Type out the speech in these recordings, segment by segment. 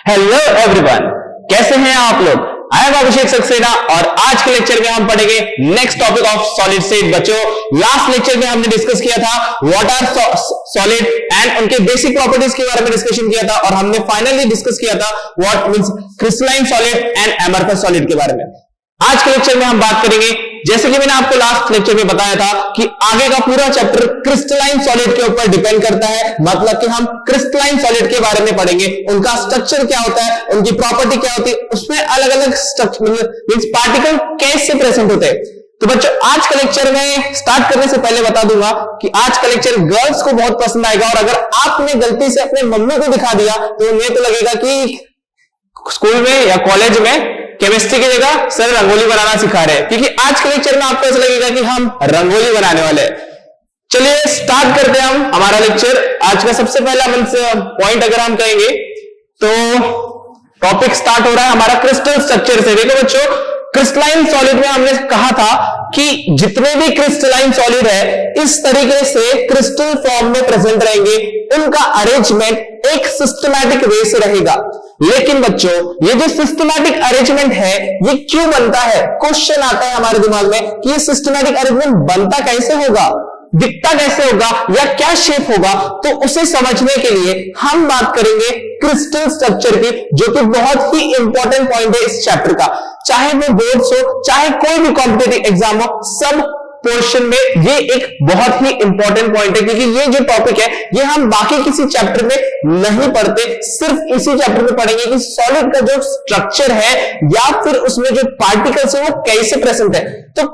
Hello everyone, कैसे हैं आप लोग। आई एम अभिषेक सक्सेना और आज के लेक्चर में हम पढ़ेंगे next topic of solid state. बच्चों, लास्ट लेक्चर में हमने डिस्कस किया था व्हाट आर सॉलिड एंड उनके बेसिक प्रॉपर्टीज के बारे में डिस्कशन किया था और हमने फाइनली डिस्कस किया था what means crystalline solid and amorphous solid के बारे में। आज के लेक्चर में हम बात करेंगे, जैसे कि मैंने आपको लास्ट लेक्चर में बताया था कि आगे का पूरा चैप्टर क्रिस्टलाइन सॉलिड के ऊपर डिपेंड करता है। मतलब कि हम क्रिस्टलाइन सॉलिड के बारे में पढ़ेंगे, उनका स्ट्रक्चर क्या होता है, उनकी प्रॉपर्टी क्या होती है, उसमें अलग अलग स्ट्रक्चर मींस पार्टिकल कैसे प्रेजेंट होते हैं। तो बच्चों, आज का लेक्चर में स्टार्ट करने से पहले बता दूंगा कि आज का लेक्चर गर्ल्स को बहुत पसंद आएगा और अगर आपने गलती से अपने मम्मी को दिखा दिया तो उन्हें तो लगेगा कि स्कूल में या कॉलेज में केमिस्ट्री की जगह सर रंगोली बनाना सिखा रहे हैं, क्योंकि आज के लेक्चर में आपको ऐसा लगेगा कि हम रंगोली बनाने वाले हैं। चलिए स्टार्ट करते हैं हम हमारा लेक्चर। आज का सबसे पहला पॉइंट अगर हम कहेंगे तो टॉपिक स्टार्ट हो रहा है हमारा क्रिस्टल स्ट्रक्चर से। देखो बच्चों, क्रिस्टलाइन सॉलिड में हमने कहा था कि जितने भी क्रिस्टलाइन सॉलिड है इस तरीके से क्रिस्टल फॉर्म में प्रेजेंट रहेंगे, उनका अरेंजमेंट एक सिस्टमैटिक वे से रहेगा। लेकिन बच्चों, ये जो सिस्टमैटिक अरेंजमेंट है ये क्यों बनता है? क्वेश्चन आता है हमारे दिमाग में कि ये सिस्टमैटिक अरेंजमेंट बनता कैसे होगा, दिखता कैसे होगा या क्या शेप होगा। तो उसे समझने के लिए हम बात करेंगे क्रिस्टल स्ट्रक्चर की, जो कि बहुत ही इंपॉर्टेंट पॉइंट है इस चैप्टर का। चाहे वो बोर्ड्स हो, चाहे कोई भी कॉम्पिटिटिव एग्जाम हो, सब पोर्शन में ये एक बहुत ही इंपॉर्टेंट पॉइंट है, क्योंकि ये जो टॉपिक है ये हम बाकी किसी चैप्टर में नहीं पढ़ते, सिर्फ इसी चैप्टर में पढ़ेंगे कि सॉलिड का जो स्ट्रक्चर है या फिर उसमें जो पार्टिकल्स है वो कैसे प्रेजेंट है। तो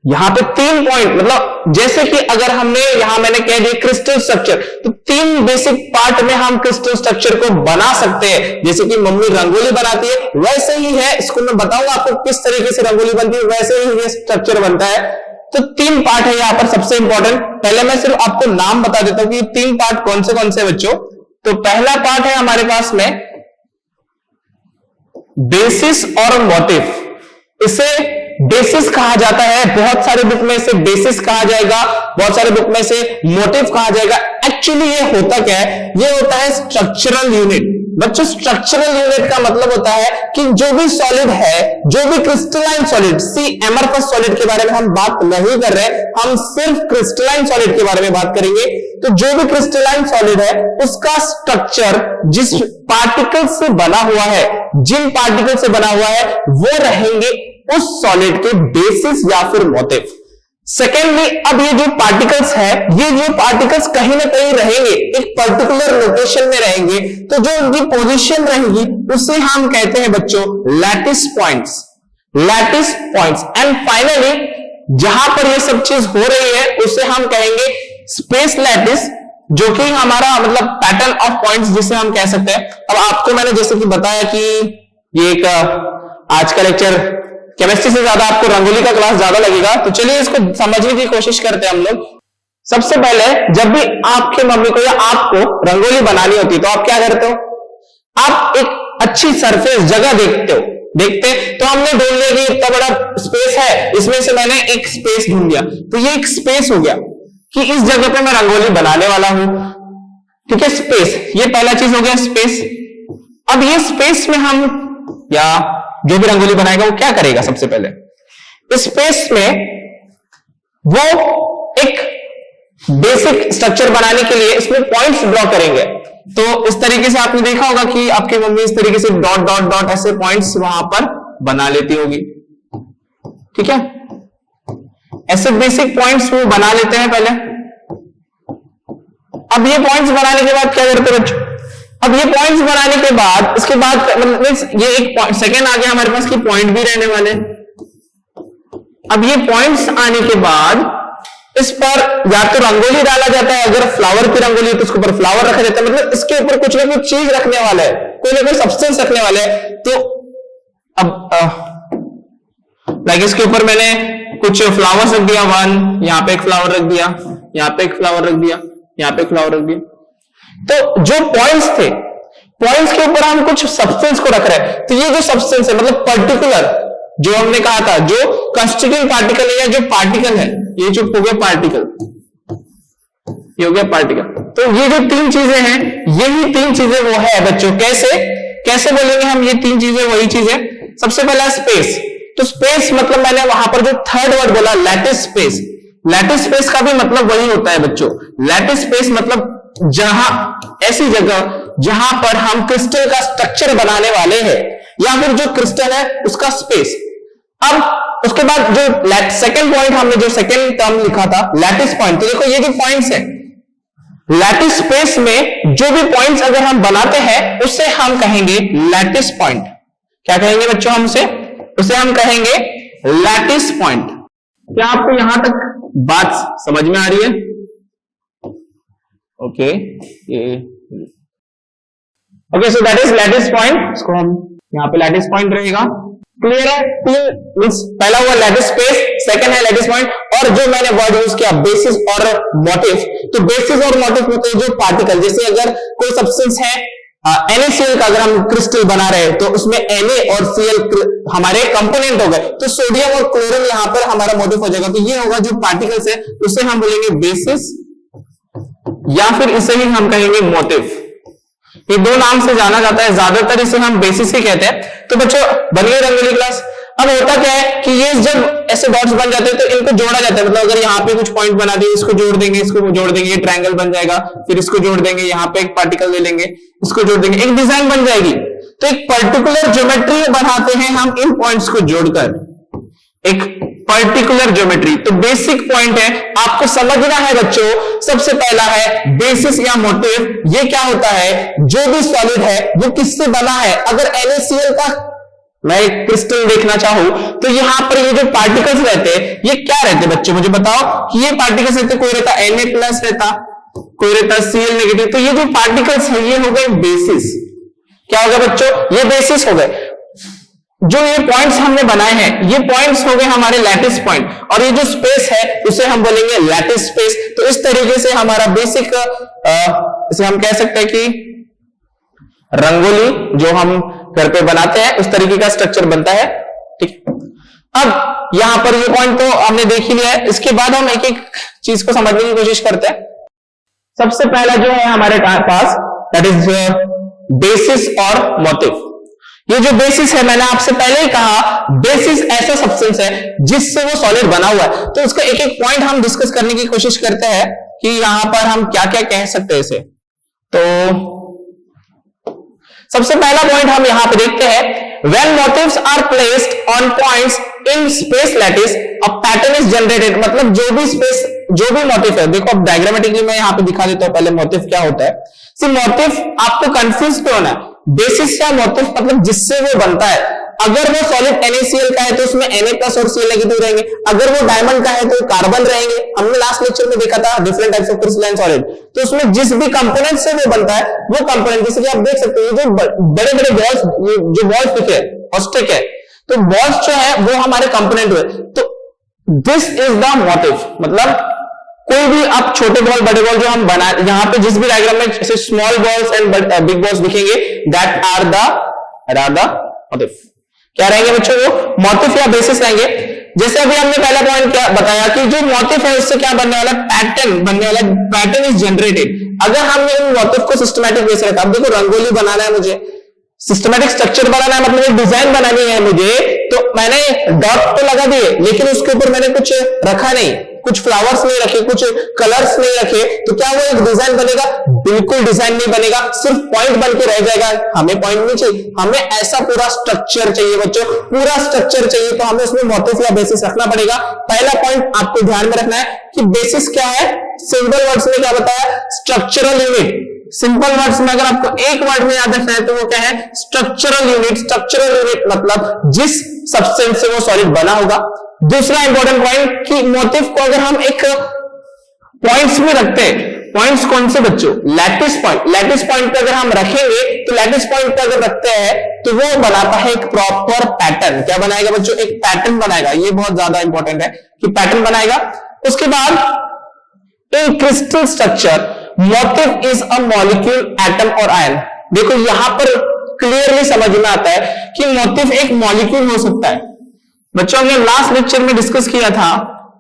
यहां पे 3 पॉइंट, मतलब जैसे कि अगर हमने यहां मैंने कह दिया क्रिस्टल स्ट्रक्चर, तो 3 बेसिक पार्ट में हम क्रिस्टल स्ट्रक्चर को बना सकते हैं। जैसे कि मम्मी रंगोली बनाती है वैसे ही है, स्कूल में बताऊंगा आपको किस तरीके से रंगोली बनती है, वैसे ही ये स्ट्रक्चर बनता है। तो 3 पार्ट है यहां पर सबसे इंपॉर्टेंट। पहले मैं सिर्फ आपको नाम बता देता हूं कि 3 पार्ट कौन से बच्चों। तो पहला पार्ट है हमारे पास में बेसिस और मोटिव। इसे बेसिस कहा जाता है, बहुत सारे बुक में इसे बेसिस कहा जाएगा, बहुत सारे बुक में इसे मोटिव कहा जाएगा। एक्चुअली ये होता क्या है? ये होता है स्ट्रक्चरल यूनिट। बच्चों, स्ट्रक्चरल यूनिट का मतलब होता है कि जो भी सॉलिड है, जो भी क्रिस्टलाइन सॉलिड, सी एमरफस सॉलिड के बारे में हम बात नहीं कर रहे, हम सिर्फ क्रिस्टलाइन सॉलिड के बारे में बात करेंगे। तो जो भी क्रिस्टलाइन सॉलिड है उसका स्ट्रक्चर जिस पार्टिकल से बना हुआ है, जिन पार्टिकल से बना हुआ है वो रहेंगे उस सॉलिड के बेसिस या फिर मोटिव। सेकेंडली, अब ये जो पार्टिकल्स है, ये जो पार्टिकल्स कहीं ना कहीं रहेंगे, एक पर्टिकुलर लोकेशन में रहेंगे, तो जो उनकी पोजीशन रहेगी उसे हम कहते हैं बच्चों lattice points. Lattice points. And finally जहां पर ये सब चीज हो रही है उसे हम कहेंगे स्पेस लैटिस, जो कि हमारा मतलब पैटर्न ऑफ पॉइंट्स जिसे हम कह सकते हैं। अब आपको मैंने जैसे कि बताया कि ये एक आज का लेक्चर केमिस्ट्री से ज्यादा आपको रंगोली का क्लास ज्यादा लगेगा, तो चलिए इसको समझने की कोशिश करते हैं हम लोग। सबसे पहले जब भी आपके मम्मी को या आपको रंगोली बनानी होती है तो आप क्या करते हो? आप एक अच्छी सरफेस जगह देखते तो हमने ढूंढ लिया कि इतना बड़ा स्पेस है, इसमें से मैंने एक स्पेस ढूंढ लिया, तो ये एक स्पेस हो गया कि इस जगह पे मैं रंगोली बनाने वाला हूं। ठीक है, स्पेस, ये पहला चीज हो गया स्पेस। अब ये स्पेस में हम या जो भी रंगोली बनाएगा वो क्या करेगा? सबसे पहले इस स्पेस में वो एक बेसिक स्ट्रक्चर बनाने के लिए इसमें पॉइंट्स ड्रॉ करेंगे। तो इस तरीके से आपने देखा होगा कि आपकी मम्मी इस तरीके से डॉट डॉट डॉट ऐसे पॉइंट्स वहां पर बना लेती होगी। ठीक है, ऐसे बेसिक पॉइंट्स वो बना लेते हैं पहले। अब ये पॉइंट्स बनाने के बाद क्या करते हैं बच्चों? अब ये पॉइंट्स बनाने के बाद इसके बाद मतलब ये एक सेकेंड आ गया हमारे पास कि पॉइंट भी रहने वाले। अब ये पॉइंट्स आने के बाद इस पर या तो रंगोली डाला जाता है, अगर फ्लावर की रंगोली तो उसके ऊपर फ्लावर रखा जाता है, मतलब इसके ऊपर कुछ ना कुछ चीज रखने वाला है, कोई ना कोई सब्सटेंस रखने वाले है। तो अब लाइक इसके ऊपर मैंने कुछ फ्लावर्स रख दिया, 1 यहां पे एक फ्लावर रख दिया, यहां पे एक फ्लावर रख दिया, यहां पे एक फ्लावर रख दिया। तो जो पॉइंट्स थे, पॉइंट्स के ऊपर हम कुछ सब्सटेंस को रख रहे हैं। तो ये जो सब्सटेंस है मतलब पर्टिकुलर, जो हमने कहा था जो कंस्टिट्यूटिंग पार्टिकल है या जो पार्टिकल है, ये जो हो गया पार्टिकल, ये हो गया पार्टिकल। तो ये जो 3 चीजें हैं, यही 3 चीजें वो है बच्चों। कैसे कैसे बोलेंगे हम ये तीन चीजें? वही चीज है, सबसे पहला स्पेस। तो स्पेस मतलब मैंने वहां पर जो थर्ड वर्ड बोला लैटिस स्पेस, लैटिस स्पेस का भी मतलब वही होता है बच्चों। लैटिस स्पेस मतलब जहां, ऐसी जगह जहां पर हम क्रिस्टल का स्ट्रक्चर बनाने वाले हैं, या फिर जो क्रिस्टल है उसका स्पेस। अब उसके बाद जो सेकंड पॉइंट हमने जो सेकंड टर्म लिखा था लैटिस पॉइंट, तो देखो ये जो पॉइंट्स है लैटिस स्पेस में जो भी पॉइंट्स अगर हम बनाते हैं उसे हम कहेंगे लैटिस पॉइंट। क्या कहेंगे बच्चों हम उसे हम कहेंगे लैटिस पॉइंट। क्या आपको यहां तक बात समझ में आ रही है? Okay, okay, so that is lattice point. इसको हम यहां पे लैटिस पॉइंट रहेगा। क्लियर है? मींस पहला हुआ लैटिस स्पेस, सेकंड है लैटिस पॉइंट, और जो मैंने वर्ड यूज किया बेसिस और मोटिव। तो बेसिस और मोटिव मतलब जो पार्टिकल, जैसे अगर कोई सब्सटेंस है NaCl का अगर हम क्रिस्टल बना रहे हैं तो उसमें Na और Cl हमारे कंपोनेंट हो गए, तो सोडियम और क्लोरीन यहां पर हमारा मोटिव हो जाएगा। तो ये होगा जो पार्टिकल्स है उसे हम बोलेंगे बेसिस, या फिर इसे ही हम कहेंगे मोटिव। ये दो नाम से जाना जाता है, ज्यादातर इसे हम बेसिस ही कहते हैं। तो बच्चों बन गई रंगोली क्लास। अब होता क्या है कि ये जब ऐसे डॉट्स बन जाते हैं तो इनको जोड़ा जाता है, मतलब अगर यहाँ पे कुछ पॉइंट बना दिए, इसको जोड़ देंगे, इसको जोड़ देंगे, ये ट्रायंगल बन जाएगा, फिर इसको जोड़ देंगे, यहाँ पे एक पार्टिकल ले लेंगे, इसको जोड़ देंगे, एक डिजाइन बन जाएगी। तो एक पर्टिकुलर ज्योमेट्री बनाते हैं हम इन पॉइंट्स को जोड़कर, एक पर्टिकुलर ज्योमेट्री। तो बेसिक पॉइंट है, आपको समझना है बच्चों। सबसे पहला है बेसिस या मोटिव। ये क्या होता है? जो भी सॉलिड है वो किससे बना है? अगर NaCl का मैं एक क्रिस्टल देखना चाहूं तो यहां पर ये जो पार्टिकल्स रहते हैं ये क्या रहते हैं बच्चों? मुझे बताओ कि ये पार्टिकल्स रहते, कोई रहता Na+ रहता, कोई रहता Cl-। तो ये जो पार्टिकल्स है ये हो गए बेसिस। क्या हो गया बच्चों? ये बेसिस हो गए। जो ये पॉइंट्स हमने बनाए हैं ये पॉइंट्स हो गए हमारे लैटिस पॉइंट, और ये जो स्पेस है उसे हम बोलेंगे लैटिस स्पेस। तो इस तरीके से हमारा बेसिक इसे हम कह सकते हैं कि रंगोली जो हम घर पे बनाते हैं उस तरीके का स्ट्रक्चर बनता है। ठीक, अब यहां पर ये पॉइंट तो हमने देख ही लिया है। इसके बाद हम एक एक चीज को समझने की कोशिश करते हैं। सबसे पहला जो है हमारे पास दैट इज बेसिस और मोटिव। ये जो बेसिस है मैंने आपसे पहले ही कहा, बेसिस ऐसा सब्सटेंस है जिससे वो सॉलिड बना हुआ है। तो इसका एक एक पॉइंट हम डिस्कस करने की कोशिश करते हैं कि यहां पर हम क्या क्या कह सकते हैं इसे। तो सबसे पहला पॉइंट हम यहां पे देखते हैं, when motifs are placed on points in space lattice a pattern is generated। मतलब जो भी स्पेस, जो भी मोटिव है, देखो अब डायग्रामेटिकली मैं यहां पे दिखा देता हूं पहले मोटिव क्या होता है। सी मोटिव आपको कंफ्यूज क्यों होना है? बेसिस या मोटिव मतलब जिससे वो बनता है। अगर वो सॉलिड NaCl का है तो उसमें Na+ और Cl नेगेटिव रहेंगे। अगर वो डायमंड का है तो कार्बन रहेंगे। हमने लास्ट लेक्चर में देखा था different types of crystalline solid. तो उसमें जिस भी कंपोनेंट से वो बनता है वो कंपोनेंट, जैसे कि आप देख सकते हो जो बड़े बड़े बॉल्स, जो बॉल्स दिखे है ऑस्टिक है, तो बॉल्स जो है वो हमारे कंपोनेंट हुए। तो दिस इज द मोटिव। मतलब कोई भी आप छोटे बॉल बड़े बॉल जो हम बना, यहां पे जिस भी डायग्राम में जैसे small balls and big balls दिखेंगे दैट आर द मोटिव। क्या रहेंगे बच्चों? वो मोटिव या बेसिस रहेंगे। जैसे अभी हमने पहला पॉइंट क्या बताया कि जो मोटिव है उससे क्या बनने वाला? पैटर्न बनने वाला। Pattern is generated. अगर हमने इन मोटिव को सिस्टमैटिक वे से रखा, अब देखो रंगोली बनाना है मुझे, सिस्टमैटिक स्ट्रक्चर बनाना है, मतलब एक डिजाइन बनानी है मुझे, तो मैंने डॉट तो लगा दिए लेकिन उसके ऊपर मैंने कुछ रखा नहीं, कुछ फ्लावर्स नहीं रखे, कुछ कलर्स नहीं रखे, तो क्या वो एक डिजाइन बनेगा? बिल्कुल डिजाइन नहीं बनेगा, सिर्फ पॉइंट बन के रह जाएगा। हमें पॉइंट नहीं चाहिए, हमें ऐसा पूरा स्ट्रक्चर चाहिए बच्चों, पूरा स्ट्रक्चर चाहिए। तो हमें उसमें मोटिव या बेसिस रखना पड़ेगा। पहला पॉइंट आपको ध्यान में रखना है कि बेसिस क्या है। सिंपल वर्ड्स में क्या बताया? Structural unit. सिंपल वर्ड्स में अगर आपको एक वर्ड में याद रखना है तो वो क्या है? Structural unit. स्ट्रक्चरल यूनिट मतलब जिस सब्सटेंस से वो सॉलिड बना होगा। दूसरा इंपॉर्टेंट पॉइंट कि मोटिव को अगर हम एक पॉइंट्स में रखते हैं, पॉइंट्स कौन से बच्चों? Lattice point. लैटिस पॉइंट पे अगर हम रखेंगे तो लैटिस पॉइंट पे अगर रखते हैं तो वो बनाता है एक प्रॉपर पैटर्न। क्या बनाएगा बच्चों? एक पैटर्न बनाएगा। ये बहुत ज्यादा इंपॉर्टेंट है कि पैटर्न बनाएगा। उसके बाद in crystal structure motif is a molecule, atom और आयन। देखो यहां पर क्लियरली समझ में आता है कि मोटिव एक मॉलिक्यूल हो सकता है। बच्चों हमने लास्ट लेक्चर में डिस्कस किया था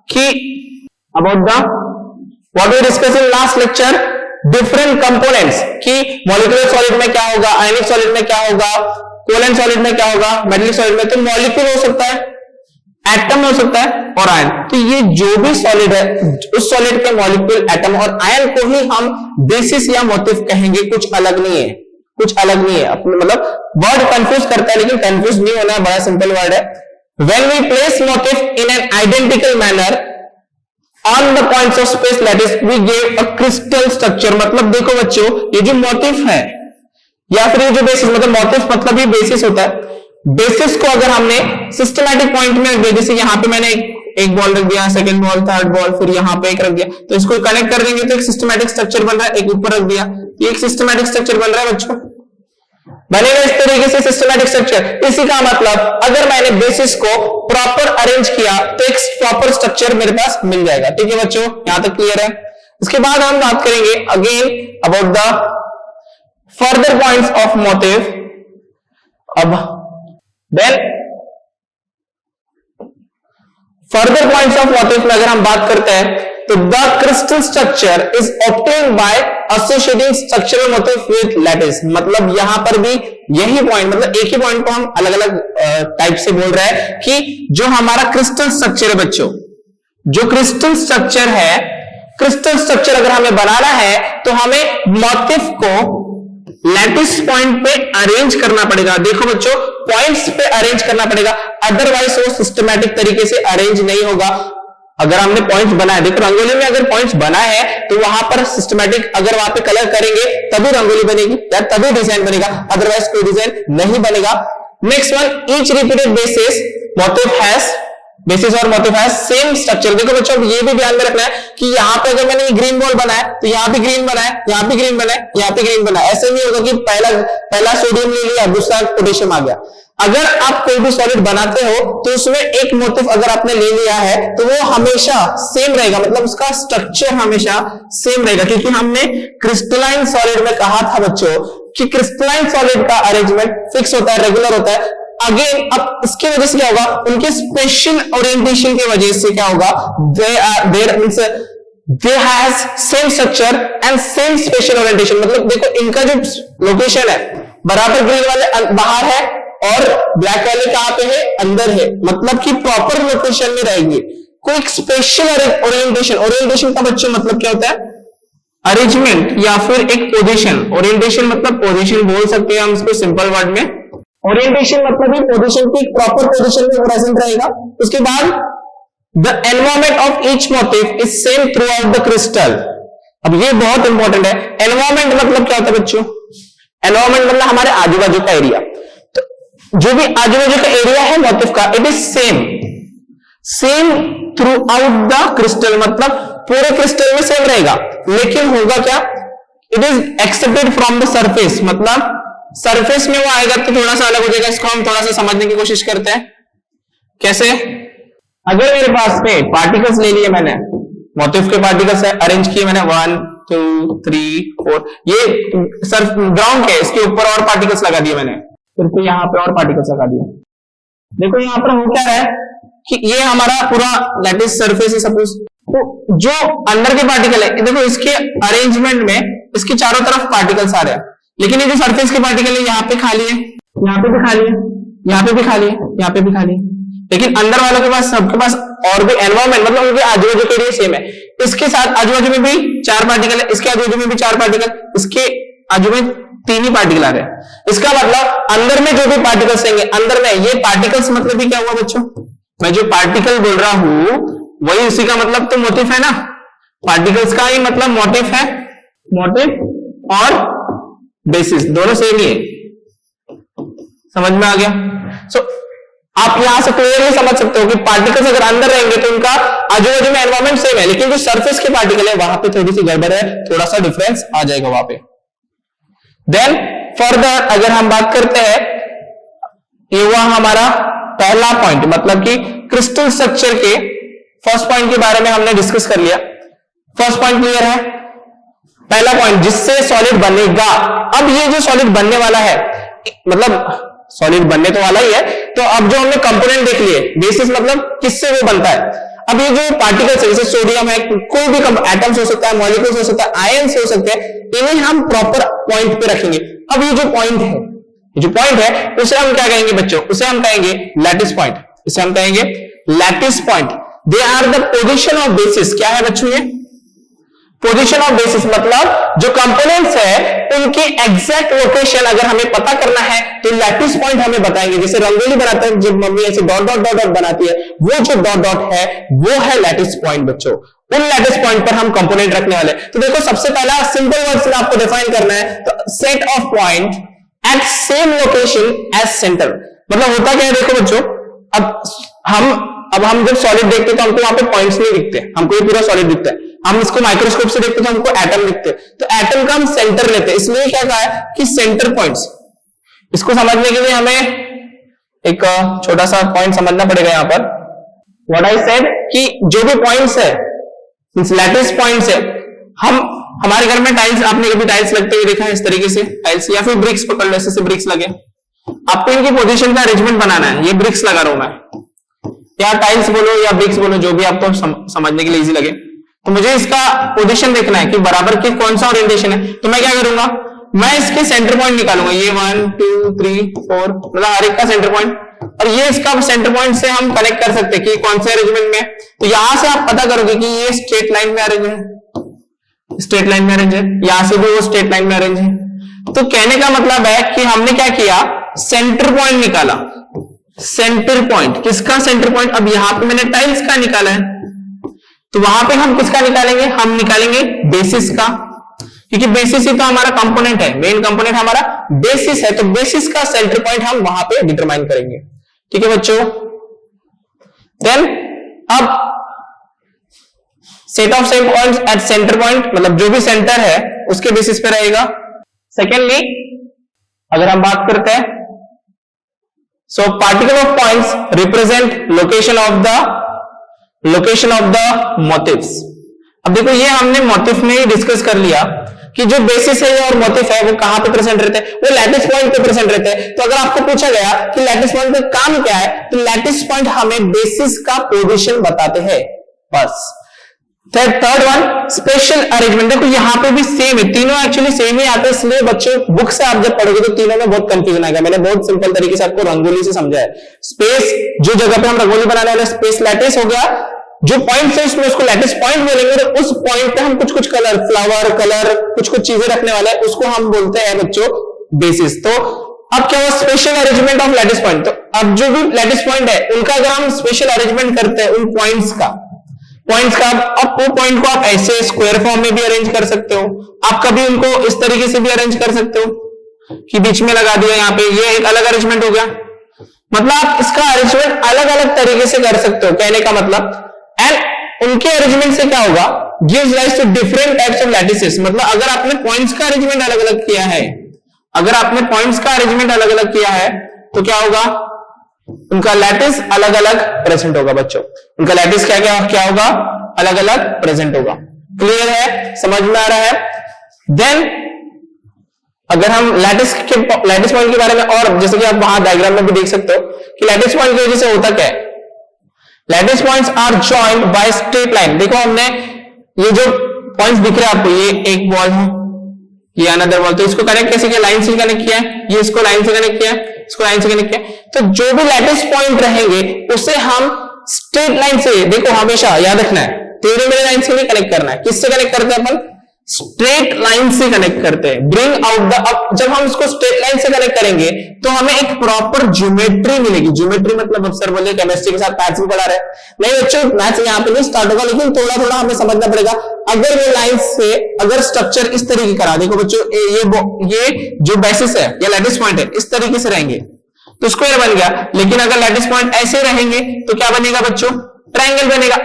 कि about the what we discuss in last lecture different components कि मॉलिक्यूलर सॉलिड में क्या होगा, आयनिक सॉलिड में क्या होगा, कोवेलेंट सॉलिड में क्या होगा, मेटालिक सॉलिड में, तो मॉलिक्यूल हो सकता है, एटम हो सकता है और आयन। तो ये जो भी सॉलिड है उस सॉलिड के मॉलिक्यूल, एटम और आयन को ही हम बेसिस या मोटिव कहेंगे, कुछ अलग नहीं है, कुछ अलग नहीं है। अपने मतलब वर्ड कंफ्यूज करता है लेकिन कंफ्यूज नहीं होना, बड़ा सिंपल वर्ड है। When we place motif in an identical manner on the points of space that is we give a crystal structure. मतलब देखो बच्चों, ये जो मोटिव है या फिर ये जो बेसिस, मतलब मोटिव मतलब ये बेसिस होता है। बेसिस को अगर हमने सिस्टमैटिक पॉइंट में रख दिया, जैसे यहां पे मैंने एक बॉल रख दिया, सेकंड बॉल, थर्ड बॉल, फिर यहां पे एक रख दिया, तो इसको कनेक्ट कर देंगे तो एक सिस्टमैटिक स्ट्रक्चर बन रहा है। एक ऊपर रख दिया, ये एक सिस्टमैटिक स्ट्रक्चर बन रहा है बच्चों, बनेगा इस तरीके से सिस्टमैटिक स्ट्रक्चर। इसी का मतलब अगर मैंने बेसिस को प्रॉपर अरेंज किया तो एक प्रॉपर स्ट्रक्चर मेरे पास मिल जाएगा। ठीक है बच्चों, यहां तक क्लियर है। इसके बाद हम बात करेंगे again about the further points of motif. अब then further points of motif में अगर हम बात करते हैं तो the crystal structure is obtained by associating structural motif with lattice. मतलब यहां पर भी यही पॉइंट, मतलब एक ही पॉइंट को हम अलग अलग टाइप से बोल रहे हैं कि जो हमारा क्रिस्टल स्ट्रक्चर है बच्चों, जो क्रिस्टल स्ट्रक्चर है, क्रिस्टल स्ट्रक्चर अगर हमें बनाना है तो हमें मोटिव को लैटिस पॉइंट पे अरेंज करना पड़ेगा। देखो बच्चों, पॉइंट्स पे अरेंज करना पड़ेगा, अदरवाइज वो सिस्टमैटिक तरीके से अरेंज नहीं होगा। अगर हमने पॉइंट्स बनाए, देखो रंगोली में अगर पॉइंट्स बना है तो वहां पर सिस्टमैटिक, अगर वहां पे कलर करेंगे तभी रंगोली बनेगी या तभी डिजाइन बनेगा, अदरवाइज कोई डिजाइन नहीं बनेगा। Next one, each repeated basis motive has, basis और मोटिव हैज सेम स्ट्रक्चर। देखो बच्चों, ये भी ध्यान में रखना है कि यहां पे अगर मैंने ग्रीन बॉल बनाया तो यहां पे ग्रीन बनाया, यहां पे ग्रीन बनाया, यहां पे ग्रीन बनाया, ऐसे नहीं होगा कि पहला सोडियम ले लिया दूसरा पोटेशियम आ गया। अगर आप कोई भी सॉलिड बनाते हो तो उसमें एक मोटिव अगर आपने ले लिया है तो वो हमेशा सेम रहेगा, मतलब उसका स्ट्रक्चर हमेशा सेम रहेगा, क्योंकि हमने क्रिस्टलाइन सॉलिड में कहा था बच्चों कि क्रिस्टलाइन सॉलिड का अरेंजमेंट फिक्स होता है, रेगुलर होता है। अगेन अब इसकी वजह से क्या होगा, उनके स्पेशल ओरिएंटेशन की वजह से क्या होगा, they has same structure and same special orientation. मतलब देखो इनका जो लोकेशन है, बराबर ग्रीन वाले बाहर है और ब्लैक वाले कहां पे है, अंदर है, मतलब कि प्रॉपर लोकेशन में रहेंगे। कोई स्पेशल ओरिएंटेशन, ओरिएंटेशन का बच्चों मतलब क्या होता है, अरेंजमेंट या फिर एक पोजीशन। ओरिएंटेशन मतलब पोजीशन बोल सकते हैं हम इसको सिंपल वर्ड में। ओरिएंटेशन मतलब ही पोजीशन की प्रॉपर पोजीशन में प्रेजेंट रहेगा। उसके बाद the environment of each motive is same through out the crystal. अब ये बहुत इंपॉर्टेंट है। एनवायरमेंट मतलब क्या होता है बच्चों, एनवायरमेंट मतलब हमारे आजू बाजू का एरिया। तो जो भी आजू बाजू का एरिया है मोटिव का, it is same through out the crystal, मतलब पूरे क्रिस्टल में सेम रहेगा। लेकिन होगा क्या, it is accepted from the surface, मतलब सरफेस में वो आएगा तो थोड़ा सा अलग हो जाएगा। इसको हम थोड़ा सा समझने की कोशिश करते हैं। कैसे, अगर मेरे पास में पार्टिकल्स ले लिए मैंने, मोटिव के पार्टिकल्स अरेंज किए मैंने 1 2 3 4, ये सर्फ ग्राउंड के इसके ऊपर और पार्टिकल्स लगा दिए मैंने, फिर यहाँ पे और पार्टिकल्स लगा दिए। देखो यहाँ पर हो क्या रहा है कि ये हमारा पूरा लैटिस सरफेस है सपोज, तो जो अंदर के पार्टिकल है, देखो इसके अरेंजमेंट में इसके चारों तरफ पार्टिकल्स आ रहे हैं, लेकिन ये जो सरफेस के पार्टिकल है यहाँ पे खाली है, यहाँ पे भी खाली है, यहाँ पे भी खाली है, यहाँ पे भी खाली है। लेकिन अंदर वालों के पास, सबके पास और भी एनवायरमेंट, मतलब उनके आजू बाजू के लिए सेम है। इसके साथ आजू बाजू में भी 4 पार्टिकल है, इसके आजू बाजू में भी 4 पार्टिकल, इसके आजू में 3 ही पार्टिकल आ रहे हैं। इसका मतलब अंदर में जो भी पार्टिकल्स रहेंगे, अंदर में ये पार्टिकल्स मतलब भी क्या हुआ बच्चों, मैं जो पार्टिकल बोल रहा हूं वही उसी का मतलब तो मोटिव है ना, पार्टिकल्स का ही मतलब मोटिव है। मोटिव और बेसिस दोनों सेम ही है, समझ में आ गया। सो आप यहां से क्लियरली समझ सकते हो कि पार्टिकल्स अगर अंदर रहेंगे तो उनका आजू बाजू में एनवायरमेंट सेम है, लेकिन जो सरफेस के पार्टिकल है वहां पे थोड़ी सी गड़बड़ है, थोड़ा सा डिफरेंस आ जाएगा वहां पे। देन फर्दर अगर हम बात करते हैं, ये हुआ हमारा पहला पॉइंट, मतलब कि क्रिस्टल स्ट्रक्चर के फर्स्ट पॉइंट के बारे में हमने डिस्कस कर लिया। फर्स्ट पॉइंट क्लियर है, पहला पॉइंट जिससे सॉलिड बनेगा। अब ये जो सॉलिड बनने वाला है, मतलब सॉलिड बनने तो वाला ही है, तो अब जो हमने कंपोनेंट देख लिए, बेसिस मतलब किससे वो बनता है। अब ये जो पार्टिकल्स है, जैसे सोडियम है, कोई भी एटम्स हो सकता है, मॉलिक्यूल्स हो सकता है, आयंस हो सकते हैं, इन्हें हम प्रॉपर पॉइंट पे रखेंगे। अब ये जो पॉइंट है, उसे हम क्या कहेंगे बच्चों? उसे हम कहेंगे लैटिस पॉइंट। इसे हम कहेंगे lattice point. They are the position of basis. क्या है बच्चों ये? पोजीशन ऑफ बेसिस, मतलब जो कंपोनेंट्स है उनकी एग्जैक्ट लोकेशन अगर हमें पता करना है तो लैटिस पॉइंट हमें बताएंगे। जैसे रंगोली बनाते हैं, जब मम्मी ऐसे डॉट डॉट डॉट डॉट बनाती है, वो जो डॉट डॉट है वो है लैटिस पॉइंट बच्चों। उन लैटिस पॉइंट पर हम कंपोनेंट रखने वाले। तो देखो, सबसे पहला सिंपल वर्ड्स में आपको डिफाइन करना है, तो set of point at same location as centre. मतलब होता क्या है, देखो बच्चों, अब हम जब सॉलिड देखते हैं तो हमको वहां पे पॉइंट्स नहीं दिखते, हमको ये पूरा सॉलिड दिखता है। हम इसको माइक्रोस्कोप से देखते हैं तो हमको एटम दिखते हैं, तो एटम का हम सेंटर लेते हैं। इसलिए क्या कहा है कि सेंटर पॉइंट्स। इसको समझने के लिए हमें एक छोटा सा पॉइंट समझना पड़ेगा यहाँ पर। व्हाट आई सेड कि जो भी पॉइंट्स है, लैटिस पॉइंट्स है, हमारे घर में टाइल्स, आपने कभी टाइल्स लगते हुए देखा है इस तरीके से टाइल्स, या फिर ब्रिक्स पकड़ लो, ऐसे ब्रिक्स लगे, आपको इनकी पोजीशन का अरेंजमेंट बनाना है। ये ब्रिक्स लगा रहा हूं मैं, या टाइल्स बोलो या ब्रिक्स बोलो, जो भी आपको समझने के लिए इजी लगे, तो मुझे इसका पोजीशन देखना है कि बराबर की कौन सा ओरिएंटेशन है। तो मैं क्या करूंगा, मैं इसके सेंटर पॉइंट निकालूंगा। ये 1 2 3 4, मतलब हर एक का सेंटर पॉइंट, और ये इसका सेंटर पॉइंट से हम कनेक्ट कर सकते हैं कि कौन से अरेंजमेंट में। तो यहां से आप पता करोगे कि ये स्ट्रेट लाइन में अरेंज है, स्ट्रेट लाइन में अरेंज है, यहां से भी वो स्ट्रेट लाइन में अरेंज है। तो कहने का मतलब है कि हमने क्या किया, सेंटर पॉइंट निकाला। सेंटर पॉइंट, किसका सेंटर पॉइंट? अब यहां पे मैंने टाइल्स का निकाला है, तो वहां पे हम किसका निकालेंगे? हम निकालेंगे बेसिस का, क्योंकि बेसिस ही तो हमारा कंपोनेंट है, मेन कंपोनेंट हमारा बेसिस है। तो बेसिस का सेंटर पॉइंट हम वहां पे डिटरमाइन करेंगे। ठीक है बच्चों। देन अब set of same points at centre point, मतलब जो भी सेंटर है उसके बेसिस पे रहेगा। सेकेंडली अगर हम बात करते हैं, so particle of points represent location of the motifs। अब देखो, ये हमने मोटिफ में ही डिस्कस कर लिया कि जो बेसिस है और मोटिफ है वो कहां पे प्रेजेंट रहते हैं, वो लैटिस पॉइंट पे प्रेजेंट रहते हैं। तो अगर आपको पूछा गया कि लैटिस पॉइंट का काम क्या है, तो लैटिस पॉइंट हमें बेसिस का पोजीशन बताते हैं, बस। Third one, special arrangement. देखो यहां पे भी सेम है, तीनों एक्चुअली सेम ही आते हैं, इसलिए बच्चों बुक से आप जब पढ़ोगे तो तीनों में बहुत कंफ्यूजन आएगा। मैंने बहुत सिंपल तरीके से आपको रंगोली से समझा है। स्पेस, जो जगह पे हम रंगोली बनाने वाले, स्पेस लैटिस हो गया। जो पॉइंट है उसमें उसको लैटिस पॉइंट बोलेंगे, तो उस पॉइंट पे हम कुछ कलर, फ्लावर कलर, कुछ चीजें रखने वाले हैं, उसको हम बोलते हैं बच्चों बेसिस। तो अब क्या हुआ, special arrangement of lattice point. तो अब जो भी लैटिस पॉइंट है उनका अगर हम स्पेशल अरेंजमेंट करते हैं, उन पॉइंट्स का अब वो पॉइंट को आप ऐसे स्क्वायर फॉर्म में भी अरेंज कर सकते हो, आप कभी उनको इस तरीके से भी अरेंज कर सकते हो कि बीच में लगा दिया यहाँ पे, ये एक अलग अरेंजमेंट हो गया। मतलब आप इसका अरेंजमेंट अलग अलग तरीके से कर सकते हो, कहने का मतलब। एंड उनके अरेंजमेंट से क्या होगा, gives rise to different types of lattices. मतलब अगर आपने पॉइंट्स का अरेंजमेंट अलग अलग किया है, तो क्या होगा, उनका लैटिस अलग अलग प्रेजेंट होगा बच्चों। उनका लैटिस क्या होगा, अलग अलग प्रेजेंट होगा। क्लियर है, समझ में आ रहा है? देन अगर हम लैटिस पॉइंट के बारे में, और जैसे कि आप वहां डायग्राम में भी देख सकते हो कि लैटिस पॉइंट की वजह से होता क्या है, lattice points are joined by straight line. देखो हमने ये जो पॉइंट्स दिख रहे हैं आपको, ये एक बॉल है, ये अनदर बॉल, तो इसको कनेक्ट कैसे किया, लाइन से कनेक्ट किया है, ये इसको लाइन से कनेक्ट किया है, इसको लाइन से कनेक्ट किया। तो जो भी लैटिस पॉइंट रहेंगे उसे हम स्ट्रेट लाइन से, देखो हमेशा याद रखना है, टेढ़े मेढ़े लाइन से नहीं कनेक्ट करना है। किससे कनेक्ट करते हैं अपन, स्ट्रेट लाइन से कनेक्ट करते हैं। ब्रिंग आउट द, अब जब हम इसको स्ट्रेट लाइन से कनेक्ट करेंगे तो हमें एक प्रॉपर ज्योमेट्री मिलेगी। ज्योमेट्री मतलब अब सर बोले केमिस्ट्री के साथ मैथ्स भी पढ़ा रहे, नहीं बच्चों मैथ्स यहाँ पे नहीं स्टार्ट होगा, लेकिन थोड़ा थोड़ा हमें समझना पड़ेगा। अगर वो लाइन से अगर स्ट्रक्चर इस तरीके करा, देखो बच्चों ये जो बेसिस है या लैटिस पॉइंट है इस तरीके से रहेंगे तो स्क्वायर बन गया। लेकिन अगर लैटिस पॉइंट ऐसे रहेंगे तो क्या बनेगा बच्चों, ट्रायंगल बनेगा।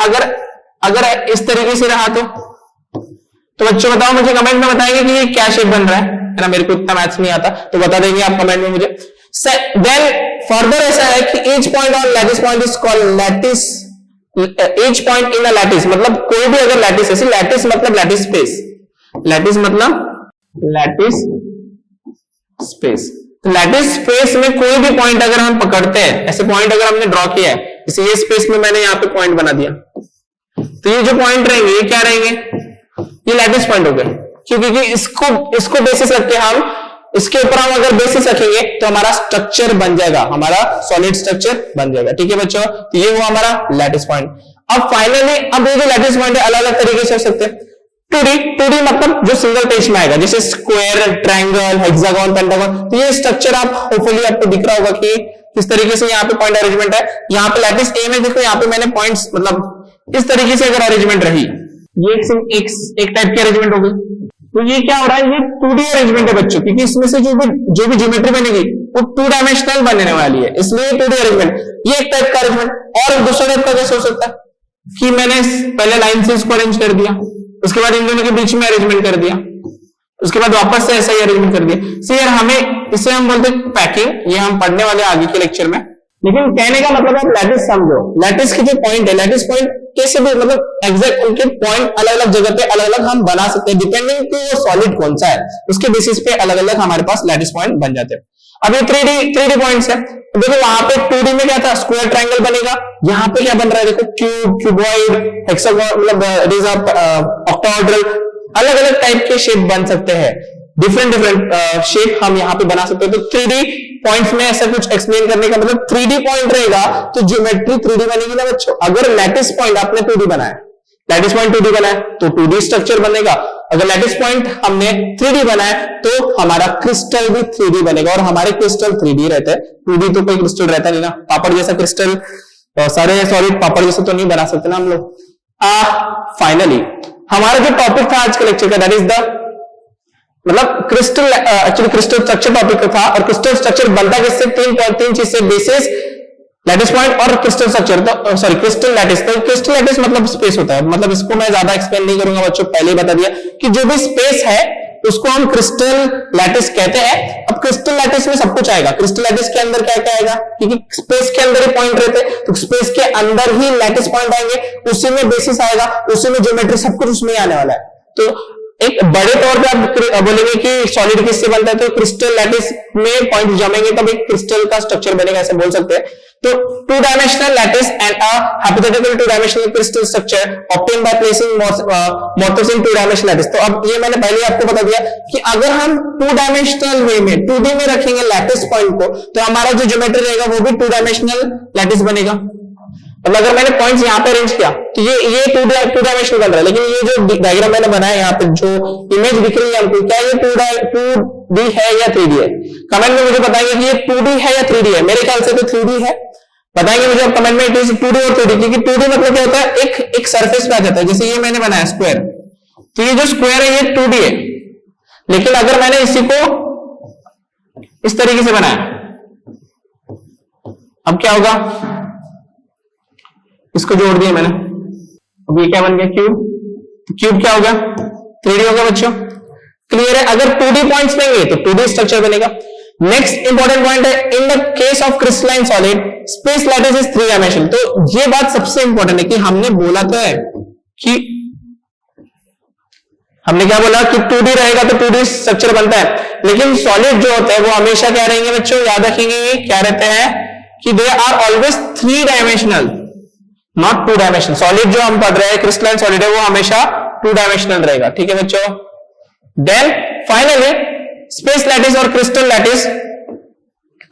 अगर इस तरीके से रहा तो बच्चों बताओ, मुझे कमेंट में बताएंगे कि ये क्या शेप बन रहा है ना। मेरे को इतना मैथ्स नहीं आता तो बता देंगे आप कमेंट में मुझे। देन फर्दर ऐसा है कि each point on lattice point is called lattice. Each point in a lattice, मतलब कोई भी अगर लैटिस, ऐसे लैटिस मतलब लैटिस स्पेस, लैटिस मतलब लैटिस स्पेस। तो लैटिस स्पेस में कोई भी पॉइंट अगर हम पकड़ते हैं, ऐसे पॉइंट अगर हमने ड्रॉ किया है, जैसे ये स्पेस में मैंने यहाँ पे पॉइंट बना दिया, तो ये जो पॉइंट रहेंगे ये क्या रहेंगे, ये लैटिस पॉइंट हो गए, क्योंकि इसको बेसिस रख के हम, इसके ऊपर हम अगर बेसिस रखेंगे तो हमारा स्ट्रक्चर बन जाएगा, हमारा सॉलिड स्ट्रक्चर बन जाएगा। ठीक है बच्चों, तो ये हुआ हमारा लैटिस पॉइंट। अब फाइनली अब ये जो लैटिस पॉइंट है अलग अलग तरीके से हो सकते हैं। 2D मतलब जो सिंगल पेज में आएगा, जैसे स्क्वायर, ट्रायंगल, हेक्सागन, पेंटागन। तो ये स्ट्रक्चर आप होपफुली आपको दिख रहा होगा कि किस तरीके से यहाँ पे पॉइंट अरेंजमेंट है। यहाँ पे लैटिस ए में देखो, यहाँ पे मैंने पॉइंट्स मतलब इस तरीके से अगर अरेंजमेंट रही, ये एक टाइप की अरेंजमेंट हो गई। तो ये क्या हो रहा है, ये 2D अरेंजमेंट है बच्चों, क्योंकि इसमें से जो भी ज्योमेट्री बनेगी वो 2 डायमेंशनल बनने वाली है, इसलिए 2D अरेंजमेंट। ये एक टाइप का अरेंजमेंट। और दूसरा टाइप का कैसे हो सकता है कि मैंने पहले लाइन से इसको अरेंज कर दिया, उसके बाद इन दोनों के बीच में अरेंजमेंट कर दिया, उसके बाद वापस से ऐसा ही अरेंजमेंट कर दिया। सो यार हमें इसे हम बोलते हैं पैकिंग, ये हम पढ़ने वाले आगे के लेक्चर में। लेकिन कहने का मतलब आप लैटिस समझो, लैटिस के जो पॉइंट है, लैटिस पॉइंट कैसे भी मतलब एग्जैक्ट उनके पॉइंट अलग अलग जगह पे अलग अलग हम बना सकते हैं, डिपेंडिंग कि वो सॉलिड कौन सा है, उसके बेसिस पे अलग अलग हमारे पास लैटिस पॉइंट बन जाते हैं। अब ये 3D पॉइंट्स है। देखो वहां पे 2D में क्या था, स्क्वायर ट्रायंगल बनेगा, यहाँ पे क्या बन रहा है देखो, क्यूब, क्यूबॉइड, हेक्सागन, मतलब ऑक्टाहेड्रल, अलग अलग टाइप के शेप बन सकते हैं, डिफरेंट शेप हम यहाँ पे बना सकते हैं। तो 3D पॉइंट्स में ऐसा कुछ एक्सप्लेन करने का मतलब 3D पॉइंट रहेगा तो ज्योमेट्री 3D बनेगी ना बच्चों। अगर लैटिस पॉइंट आपने 2D बनाया, लैटिस पॉइंट 2D बनाया तो 2D स्ट्रक्चर बनेगा। अगर लैटिस पॉइंट हमने 3D बनाया तो हमारा क्रिस्टल भी 3D बनेगा, और हमारे क्रिस्टल 3D रहते हैं, 2D तो कोई क्रिस्टल रहता नहीं ना, पापड़ जैसा क्रिस्टल, सारे सॉलिड पापड़ जैसा तो नहीं बना सकते ना हम लोग। फाइनली हमारा जो टॉपिक था आज के लेक्चर का, दैट इज द मतलब crystal, actually crystal structure topic था। और क्रिस्टल स्ट्रक्चर बनता किससे, 3 चीज से, बेसिस, लैटिस पॉइंट और क्रिस्टल स्ट्रक्चर। तो सॉरी क्रिस्टल लैटिस, तो क्रिस्टल लैटिस मतलब स्पेस होता है, मतलब इसको मैं ज्यादा एक्सप्लेन नहीं करूंगा बच्चों, पहले ही बता दिया कि जो भी स्पेस है उसको हम क्रिस्टल लैटिस कहते हैं। अब क्रिस्टल लैटिस में सब कुछ आएगा, क्रिस्टल लैटिस के अंदर क्या क्या आएगा, क्योंकि स्पेस के अंदर ही पॉइंट रहते हैं, तो स्पेस के अंदर ही लैटिस पॉइंट आएंगे, उसी में बेसिस आएगा, उसी में ज्योमेट्री, सब कुछ उसमें आने वाला है। तो एक बड़े तौर पे आप बोलेंगे कि सॉलिड किससे बनता है, तो क्रिस्टल लैटिस में पॉइंट जमेंगे तब एक क्रिस्टल का स्ट्रक्चर बनेगा, ऐसे बोल सकते हैं। तो 2 dimensional lattice and a hypothetical 2 dimensional crystal structure obtain by placing मोर्टार्स in 2 dimensional lattice. तो अब ये मैंने पहले आपको बता दिया कि अगर हम 2 डायमेंशनल वे में 2D में रखेंगे लैटिस पॉइंट को, तो हमारा जो ज्योमेट्री रहेगा वो भी 2 डायमेंशनल लैटिस बनेगा। अब अगर मैंने पॉइंट्स यहाँ पे अरेंज किया तो ये 2 डायमेंशनल बन रहा है, लेकिन ये जो डायग्राम मैंने बनाया यहाँ पे जो इमेज दिख रही है हमको, क्या ये 2D है या 3D है? कमेंट में मुझे बताएंगे कि ये 2D है या 3D है। मेरे ख्याल से तो 3D है, बताएंगे मुझे आप कमेंट में। इट इज 2D और 3D, क्योंकि 2D मतलब क्या होता है, एक सरफेस पे आ जाता है। जैसे ये मैंने बनाया स्क्वायर, तो ये जो स्क्वायर है ये 2D है, लेकिन अगर मैंने इसी को इस तरीके से बनाया, अब क्या होगा, इसको जोड़ दिया मैंने, अब ये क्या बन गया, क्यूब। क्यूब क्या होगा, 3D होगा बच्चों, क्लियर है। अगर 2D पॉइंट्स लेंगे तो 2D स्ट्रक्चर बनेगा। नेक्स्ट इंपॉर्टेंट पॉइंट है, in the case of crystalline solid space lattice is 3 dimension. तो ये बात सबसे इंपॉर्टेंट है कि हमने बोला तो है कि हमने क्या बोला कि 2D रहेगा तो 2D स्ट्रक्चर बनता है, लेकिन सॉलिड जो होता है वो हमेशा क्या रहेंगे बच्चों, याद रखेंगे क्या रहते हैं कि they are always 3 dimensional, not 2 dimensional. Solid जो हम पढ़ रहे हैं क्रिस्टलाइन सॉलिड है वो हमेशा 2 डायमेंशनल रहेगा, ठीक है बच्चों। देन फाइनली स्पेस लैटिस और क्रिस्टल लैटिस,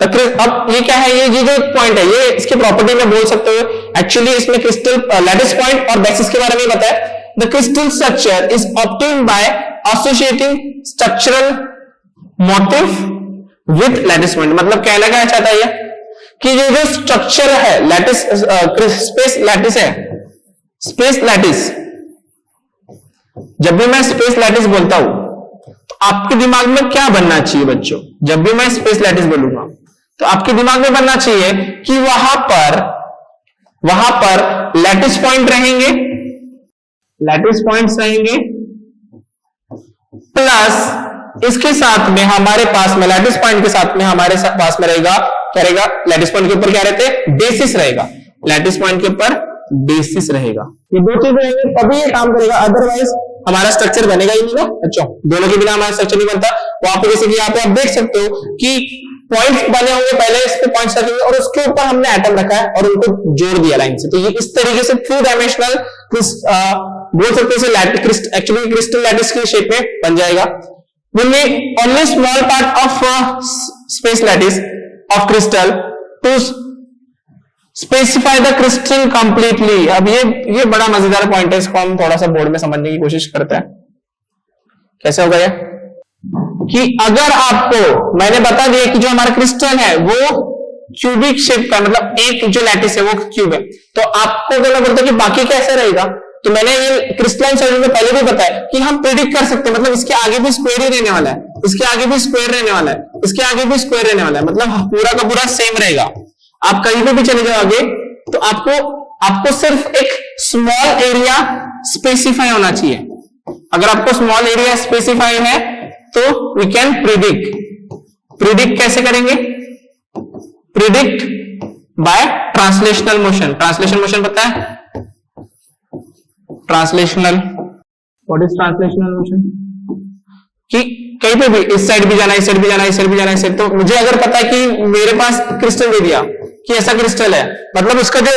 अब ये क्या है, ये जो पॉइंट है ये इसकी प्रॉपर्टी में बोल सकते हो। एक्चुअली इसमें क्रिस्टल लैटिस पॉइंट और बेसिस के बारे में बताया। The crystal structure is obtained by associating structural motif with lattice point. मतलब कहना क्या चाहता है ये कि ये जो स्ट्रक्चर है लैटिस, स्पेस लैटिस है, स्पेस लैटिस, जब भी मैं स्पेस लैटिस बोलता हूं तो आपके दिमाग में क्या बनना चाहिए बच्चों, जब भी मैं स्पेस लैटिस बोलूंगा तो आपके दिमाग में बनना चाहिए कि वहां पर लैटिस पॉइंट रहेंगे, लैटिस पॉइंट्स रहेंगे, प्लस इसके साथ में हमारे पास में लैटिस पॉइंट के साथ में हमारे पास में रहेगा क्या रहेगा, लैटिस पॉइंट के ऊपर क्या रहते हैं, बेसिस रहेगा। लैटिस पॉइंट के ऊपर बेसिस रहेगा, ये 2 चीज रहेंगे तभी ये काम करेगा, अदरवाइज हमारा स्ट्रक्चर बनेगा ही नहीं ना बच्चों। दोनों के बिना हमारा स्ट्रक्चर नहीं बनता। वहां पे जैसे कि यहाँ पे आप देख सकते हो कि पॉइंट्स बने होंगे, पहले इस पे पॉइंट्स रखेंगे और उसके ऊपर हमने एटम रखा है और उनको जोड़ दिया लाइन से। तो ये इस तरीके से 2 डायमेंशनल बोल सकते हैं, एक्चुअली क्रिस्टल लैटिस की शेप में बन जाएगा। We need only small part of space lattice of crystal to specify the crystal completely। अब ये बड़ा मजेदार पॉइंट है, इसको हम थोड़ा सा बोर्ड में समझने की कोशिश करते हैं। कैसे होगा ये कि अगर आपको मैंने बता दिया कि जो हमारा क्रिस्टल है वो क्यूबिक शेप का, मतलब एक जो लैटिस है वो क्यूब है, तो आपको कहना पड़ता है कि बाकी कैसे रहेगा। तो मैंने ये क्रिस्टलाइन सॉलिड में पहले भी बताया कि हम प्रेडिक्ट कर सकते हैं, मतलब इसके आगे भी स्क्वायर ही रहने वाला है, इसके आगे भी स्क्वायर रहने वाला है, इसके आगे भी स्क्वायर रहने वाला है, मतलब पूरा का पूरा सेम रहेगा। आप कहीं पे भी चले जाओ आगे तो आपको सिर्फ एक स्मॉल एरिया स्पेसिफाई होना चाहिए। अगर आपको स्मॉल एरिया स्पेसिफाई है तो वी कैन प्रिडिक्ट कैसे करेंगे? Predict by translational motion. Translational motion पता है? Translational, what is translational motion? कि कहीं पे भी इस साइड भी जाना, इस साइड भी जाना, इस साइड भी जाना, इस साइड। तो मुझे अगर पता है कि मेरे पास क्रिस्टल दे दिया कि ऐसा क्रिस्टल है, मतलब उसका जो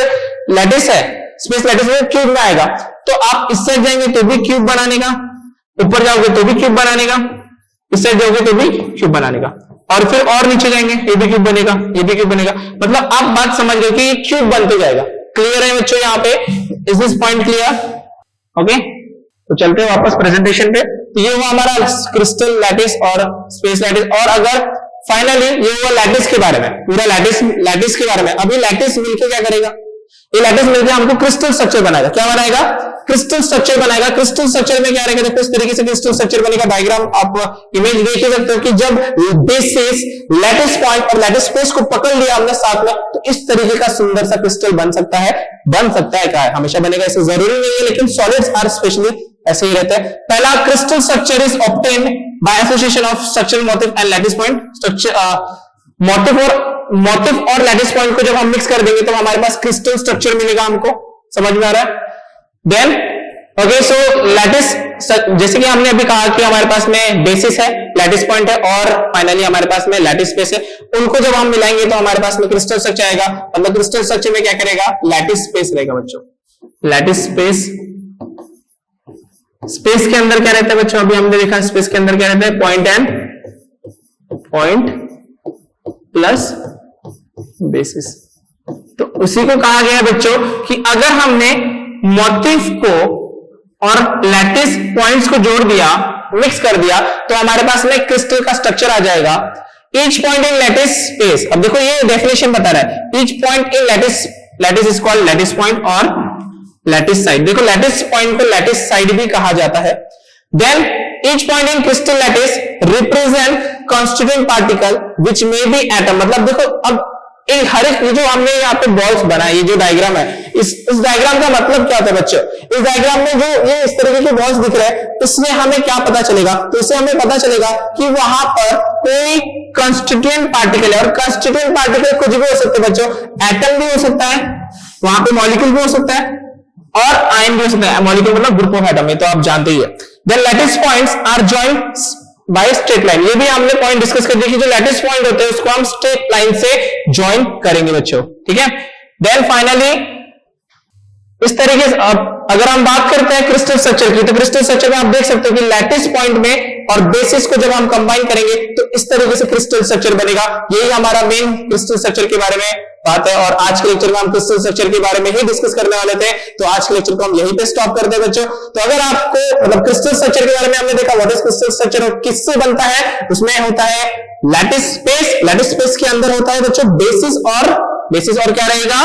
लैटिस है, स्पेस लैटिस है, क्यूब में आएगा, तो आप इस साइड जाएंगे तो भी क्यूब बनाने का, ऊपर जाओगे तो भी क्यूब बनाने का, इस साइड जाओगे तो भी क्यूब बनाने का, और फिर और नीचे जाएंगे ये भी क्यूब बनेगा, ये भी क्यूब बनेगा। मतलब आप बात समझ गए कि ये क्यूब बनते जाएगा। क्लियर है बच्चों यहाँ पे? Is this point clear? Okay, तो चलते हैं वापस प्रेजेंटेशन पे। तो ये हुआ हमारा क्रिस्टल लैटिस और स्पेस लैटिस। और अगर फाइनली ये हुआ लैटिस के बारे में, पूरा लैटिस के बारे में। अभी लैटिस मिलके क्या करेगा? ये लैटिस मिलके हमको क्रिस्टल स्ट्रक्चर बनाएगा। क्या बनाएगा? क्रिस्टल स्ट्रक्चर बनाएगा। क्रिस्टल स्ट्रक्चर में क्या रहेगा? देखो इस तरीके से क्रिस्टल स्ट्रक्चर बनेगा। डायग्राम आप इमेज देख ही सकते हो कि जब बेसिस लैटिस पॉइंट और लैटिस स्पेस को पकड़ लिया हमने साथ में, तो इस तरीके का सुंदर सा क्रिस्टल बन सकता है। क्या है? हमेशा बनेगा, ऐसे जरूरी नहीं है, लेकिन सॉलिड्स आर स्पेशली ऐसे ही रहता है। पहला, crystal structure is obtained bye association of structural motive and lattice point. Motive और लैटिस पॉइंट को जब हम मिक्स कर देंगे तो हमारे पास क्रिस्टल स्ट्रक्चर मिलेगा। हमको समझ में आ रहा है? देन ओके, सो लैटिस, जैसे कि हमने अभी कहा कि हमारे पास में बेसिस है, लैटिस पॉइंट है और फाइनली हमारे पास में लैटिस स्पेस है। उनको जब हम मिलाएंगे तो हमारे पास में क्रिस्टल स्ट्रक्चर आएगा। मतलब क्रिस्टल स्ट्रक्चर में क्या करेगा? लैटिस स्पेस रहेगा बच्चों। लैटिस स्पेस के अंदर क्या रहता है बच्चों? अभी हमने देखा स्पेस के अंदर क्या रहता है? Point plus basis. तो उसी को कहा गया बच्चों कि अगर हमने मोटिव को और लैटिस पॉइंट्स को जोड़ दिया, मिक्स कर दिया, तो हमारे पास में क्रिस्टल का स्ट्रक्चर आ जाएगा। Each point in lattice space, अब देखो ये डेफिनेशन बता रहा है। Each point in lattice is called lattice point और लैटिस साइड। देखो लैटिस पॉइंट को लैटिस साइड भी कहा जाता है। Then each point in crystal lattice represent constituent particle which may be atom. मतलब देखो अब हर एक, ये जो हमने यहाँ पे बॉल्स बनाए, ये जो डायग्राम है, इस डायग्राम का मतलब क्या होता है बच्चों? इस डायग्राम में जो ये इस तरीके के बॉल्स दिख रहे हैं, इसमें हमें क्या पता चलेगा? तो इससे हमें पता चलेगा कि वहां पर कोई कंस्टिट्यूएंट पार्टिकल है। और कंस्टिट्यूएंट पार्टिकल कुछ भी हो सकते हैं बच्चों, एटम भी हो सकता है, वहां पे मॉलिक्यूल भी हो सकता है और आयन भी हो सकता है। मॉलिक्यूल मतलब ग्रुप ऑफ एटम, ये तो आप जानते ही है। Then lattice points are joined by straight line. ये भी हमने पॉइंट डिस्कस कर दिया कि जो लैटिस पॉइंट होते हैं उसको हम स्ट्रेट लाइन से ज्वाइन करेंगे बच्चों, ठीक है। देन फाइनली इस तरीके से अगर हम बात करते हैं क्रिस्टल स्ट्रक्चर की, तो क्रिस्टल स्ट्रक्चर में आप देख सकते हो कि लैटिस पॉइंट में और बेसिस को जब हम कंबाइन करेंगे तो इस तरीके से क्रिस्टल स्ट्रक्चर बनेगा। यही हमारा मेन क्रिस्टल स्ट्रक्चर के बारे में बात है। और आज के लेक्चर में हम क्रिस्टल स्ट्रक्चर के बारे में ही डिस्कस करने वाले थे, तो आज के लेक्चर को हम यहीं पे स्टॉप करते हैं बच्चों। तो अगर आपको मतलब क्रिस्टल स्ट्रक्चर के बारे में हमने देखा, व्हाट इज क्रिस्टल स्ट्रक्चर और किससे बनता है, उसमें होता है लैटिस स्पेस। लैटिस स्पेस के अंदर होता है बच्चों बेसिस और क्या रहेगा?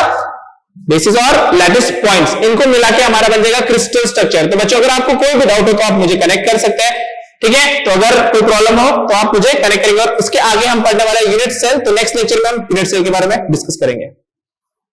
बेसिस और लैटिस पॉइंट्स, इनको मिला के हमारा बन जाएगा क्रिस्टल स्ट्रक्चर। तो बच्चों अगर आपको कोई भी डाउट हो तो आप मुझे कनेक्ट कर सकते हैं, ठीक है। तो अगर कोई प्रॉब्लम हो तो आप मुझे कनेक्ट करेंगे। और इसके आगे हम पढ़ने वाला है यूनिट सेल, तो नेक्स्ट लेक्चर में हम यूनिट सेल के बारे में डिस्कस करेंगे।